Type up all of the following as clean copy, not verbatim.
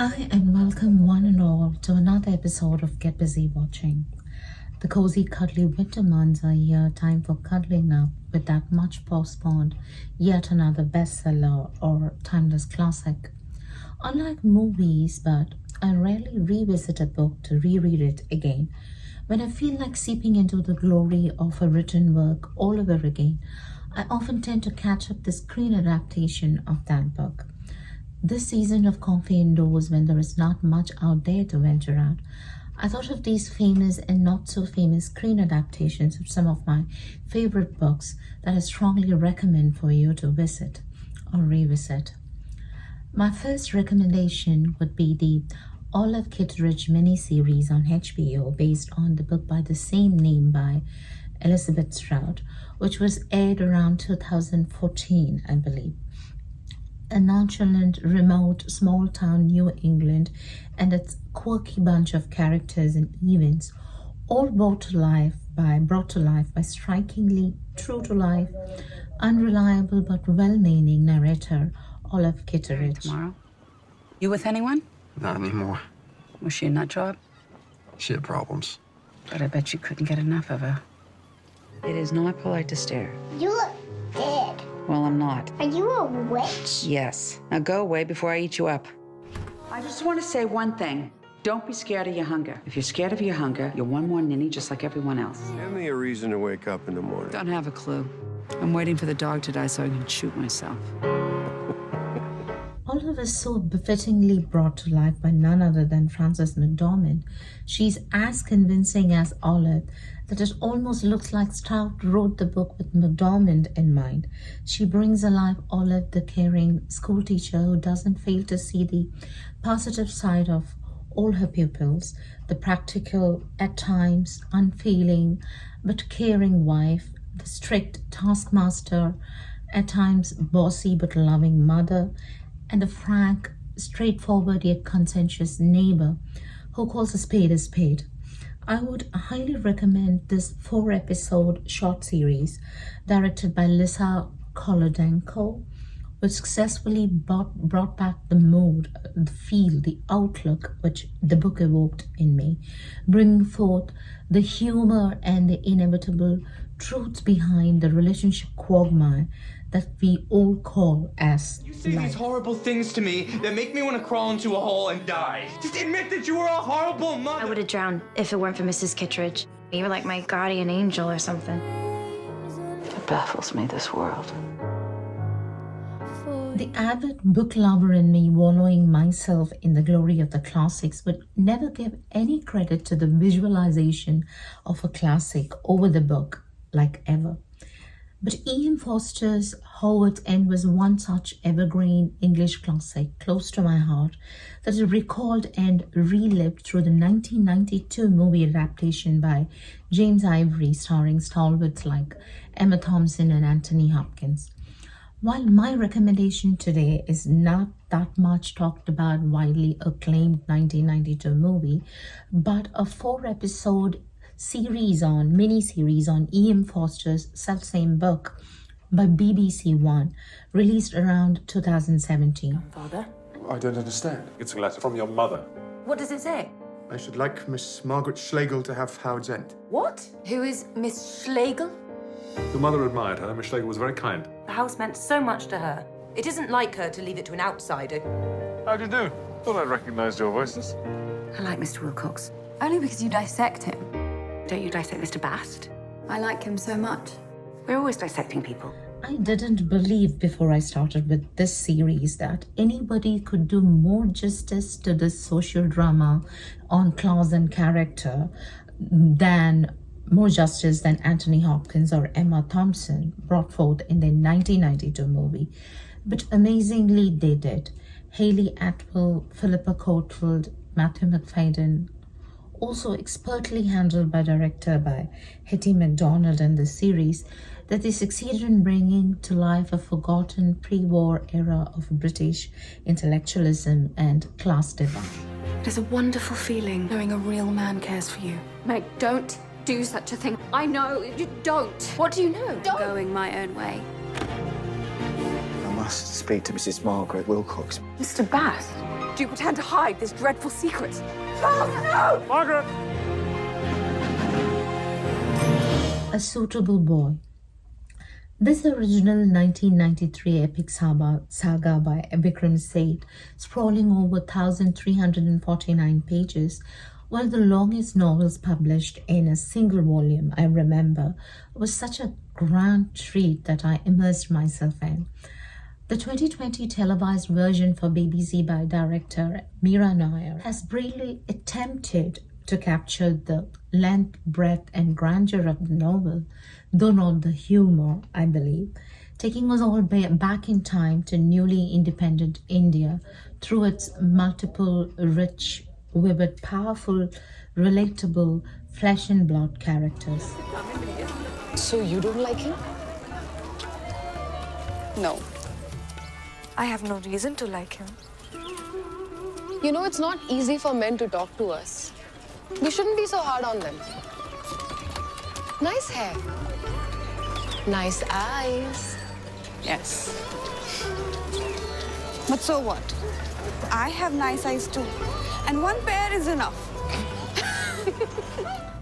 Hi, and welcome one and all to another episode of Get Busy Watching. The cozy, cuddly winter months are here, time for cuddling up with that much postponed, yet another bestseller or timeless classic. Unlike movies, but I rarely revisit a book to reread it again. When I feel like seeping into the glory of a written work all over again, I often tend to catch up the screen adaptation of that book. This season of coffee indoors, when there is not much out there to venture out, I thought of these famous and not so famous screen adaptations of some of my favorite books that I strongly recommend for you to visit or revisit. My first recommendation would be the Olive Kitteridge miniseries on HBO based on the book by the same name by Elizabeth Strout, which was aired around 2014, I believe. A nonchalant, remote, small-town New England and its quirky bunch of characters and events, all brought to life by strikingly true-to-life, unreliable but well-meaning narrator Olive Kitteridge. Tomorrow? You with anyone? Not anymore. Was she a nut job? She had problems. But I bet you couldn't get enough of her. It is not polite to stare. You look dead. Well, I'm not. Are you a witch? Yes. Now go away before I eat you up. I just want to say one thing. Don't be scared of your hunger. If you're scared of your hunger, you're one more ninny just like everyone else. Give me a reason to wake up in the morning. Don't have a clue. I'm waiting for the dog to die so I can shoot myself. Olive is so befittingly brought to life by none other than Frances McDormand. She's as convincing as Olive that it almost looks like Strout wrote the book with McDormand in mind. She brings alive Olive, the caring schoolteacher who doesn't fail to see the positive side of all her pupils, the practical, at times unfeeling but caring wife, the strict taskmaster, at times bossy but loving mother, and the frank, straightforward yet conscientious neighbor who calls a spade. I would highly recommend this 4-episode short series directed by Lisa Kolodenko, which successfully brought back the mood, the feel, the outlook which the book evoked in me, bringing forth the humor and the inevitable truths behind the relationship quagmire that we all call as You say life. these horrible things to me that make me want to crawl into a hole and die. Just admit that you were a horrible mother. I would have drowned if it weren't for Mrs. Kittredge. You were like my guardian angel or something. It baffles me, this world. The avid book lover in me, wallowing myself in the glory of the classics, would never give any credit to the visualization of a classic over the book, like ever. But E.M. Forster's Howard's End was one such evergreen English classic close to my heart that I recalled and relived through the 1992 movie adaptation by James Ivory, starring stalwarts like Emma Thompson and Anthony Hopkins. While my recommendation today is not that much talked about widely acclaimed 1992 movie, but a 4-episode mini-series on E.M. Forster's self-same book by BBC One, released around 2017. Father? I don't understand. It's a letter from your mother. What does it say? I should like Miss Margaret Schlegel to have Howard's End. What? Who is Miss Schlegel? Your mother admired her. Miss Schlegel was very kind. The house meant so much to her. It isn't like her to leave it to an outsider. How do you do? Thought I recognized your voices. I like Mr. Wilcox. Only because you dissect him. Don't you dissect Mr. Bast? I like him so much. We're always dissecting people. I didn't believe before I started with this series that anybody could do more justice to this social drama on class and character more justice than Anthony Hopkins or Emma Thompson brought forth in their 1992 movie. But amazingly, they did. Haley Atwell, Philippa Courtfield, Matthew McFadden, also expertly handled by Hetty MacDonald in the series, that they succeeded in bringing to life a forgotten pre-war era of British intellectualism and class divide. It is a wonderful feeling knowing a real man cares for you. Meg, don't do such a thing. I know, you don't. What do you know? Don't. Going my own way. I must speak to Mrs. Margaret Wilcox. Mr. Bast? Do you pretend to hide this dreadful secret? No! Margaret! A Suitable Boy. This original 1993 epic saga by Vikram Seth, sprawling over 1,349 pages, one of the longest novels published in a single volume, I remember, was such a grand treat that I immersed myself in. The 2020 televised version for BBC by director Meera Nair has brilliantly attempted to capture the length, breadth, and grandeur of the novel, though not the humor, I believe, taking us all back in time to newly independent India through its multiple, rich, vivid, powerful, relatable, flesh and blood characters. So you don't like him? No. I have no reason to like him. You know, it's not easy for men to talk to us. We shouldn't be so hard on them. Nice hair. Nice eyes. Yes. But so what? I have nice eyes too. And one pair is enough.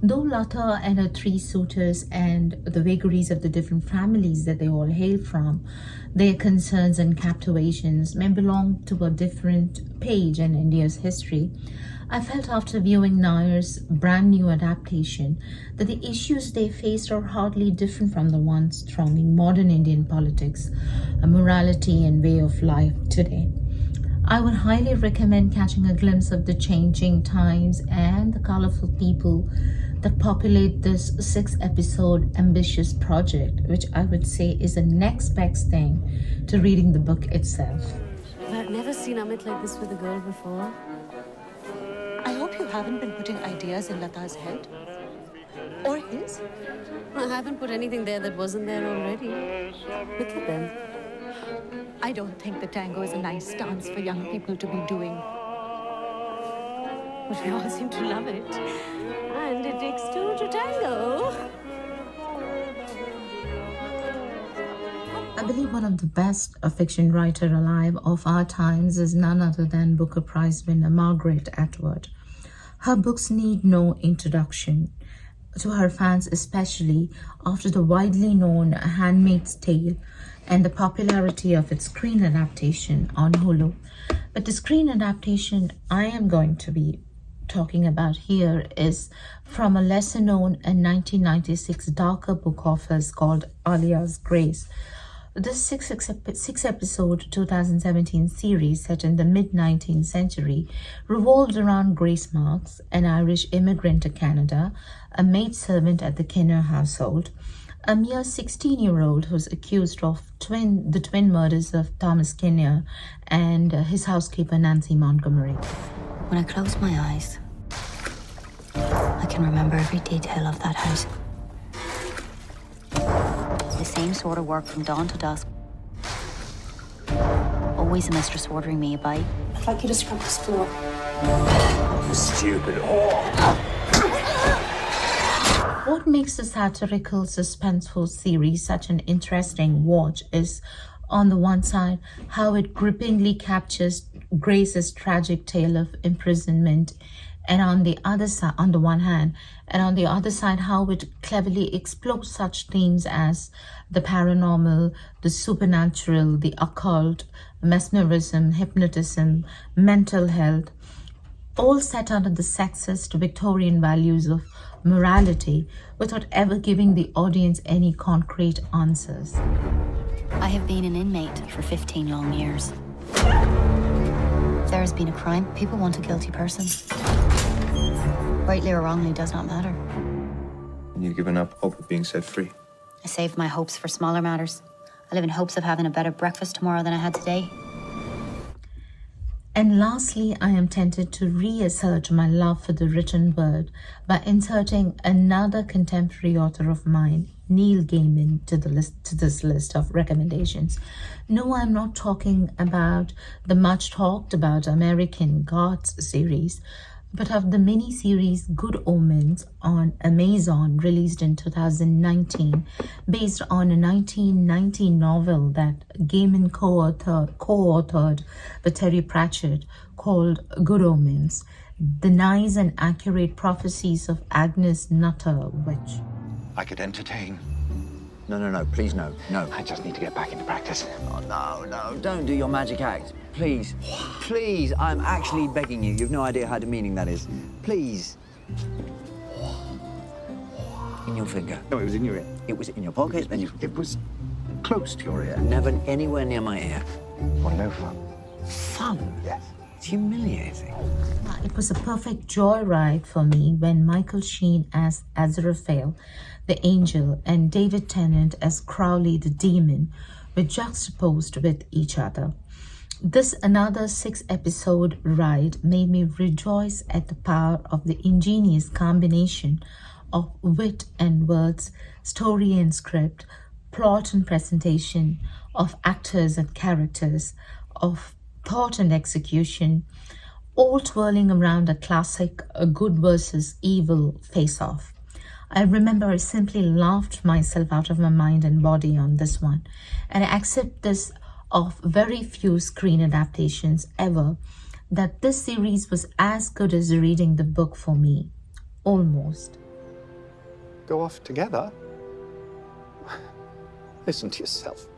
Though Lata and her three suitors and the vagaries of the different families that they all hail from, their concerns and captivations may belong to a different page in India's history, I felt after viewing Nair's brand new adaptation that the issues they faced are hardly different from the ones thronging modern Indian politics, morality and way of life today. I would highly recommend catching a glimpse of the changing times and the colorful people that populate this 6-episode ambitious project, which I would say is the next best thing to reading the book itself. I've never seen Amit like this with a girl before. I hope you haven't been putting ideas in Lata's head. Or his. I haven't put anything there that wasn't there already. Look at them. I don't think the tango is a nice dance for young people to be doing. But we all seem to love it. And it takes two to tango. I believe one of the best fiction writer alive of our times is none other than Booker Prize winner Margaret Atwood. Her books need no introduction to her fans, especially after the widely known Handmaid's Tale and the popularity of its screen adaptation on Hulu. But the screen adaptation I am going to be talking about here is from a lesser known and 1996 darker book of hers called Alias Grace. This six-episode 2017 series set in the mid-19th century revolves around Grace Marks, an Irish immigrant to Canada, a maidservant at the Kinner household, a mere 16-year-old who's accused of the twin murders of Thomas Kinner and his housekeeper Nancy Montgomery. When I close my eyes, I can remember every detail of that house. The same sort of work from dawn to dusk. Always a mistress ordering me a bite. I'd like you to scrub this floor. Stupid whore. What makes the satirical, suspenseful series such an interesting watch is, on the one side, how it grippingly captures Grace's tragic tale of imprisonment, and on the other side, on the one hand, and on the other side, how it cleverly explores such themes as the paranormal, the supernatural, the occult, mesmerism, hypnotism, mental health, all set under the sexist Victorian values of morality without ever giving the audience any concrete answers. I have been an inmate for 15 long years. If there has been a crime, people want a guilty person. Rightly or wrongly does not matter. And you've given up hope of being set free. I save my hopes for smaller matters. I live in hopes of having a better breakfast tomorrow than I had today. And lastly, I am tempted to reassert my love for the written word by inserting another contemporary author of mine, Neil Gaiman, to this list of recommendations. No, I'm not talking about the much talked about American Gods series, but of the mini-series Good Omens on Amazon, released in 2019, based on a 1990 novel that Gaiman co-authored with Terry Pratchett called Good Omens, the nice and accurate prophecies of Agnes Nutter, witch. I could entertain. No, please no. I just need to get back into practice. Oh, no, don't do your magic act. Please, please, I'm actually begging you. You've no idea how demeaning that is. Please. In your finger. No, it was in your ear. It was in your pocket, then you... It was close to your ear. Never anywhere near my ear. Well, no fun. Fun? Yes. It's humiliating. It was a perfect joyride for me when Michael Sheen as Aziraphale, the angel, and David Tennant as Crowley, the demon, were juxtaposed with each other. This another 6-episode ride made me rejoice at the power of the ingenious combination of wit and words, story and script, plot and presentation, of actors and characters, of thought and execution, all twirling around a classic good versus evil face-off. I remember I simply laughed myself out of my mind and body on this one, and I accept this of very few screen adaptations ever, that this series was as good as reading the book for me. Almost. Go off together? Listen to yourself.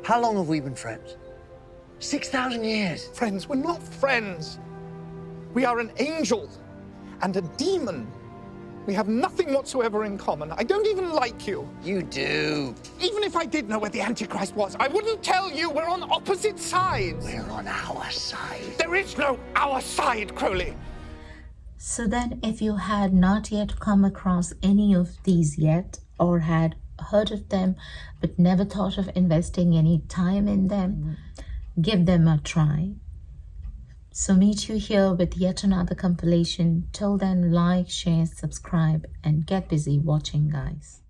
How long have we been friends? 6,000 years. Friends, we're not friends. We are an angel and a demon. We have nothing whatsoever in common. I don't even like you. You do. Even if I did know where the Antichrist was, I wouldn't tell you. We're on opposite sides. We're on our side. There is no our side, Crowley. So then, if you had not yet come across any of these yet, or had heard of them but never thought of investing any time in them, give them a try. So meet you here with yet another compilation. Till then, like, share, subscribe, and get busy watching, guys.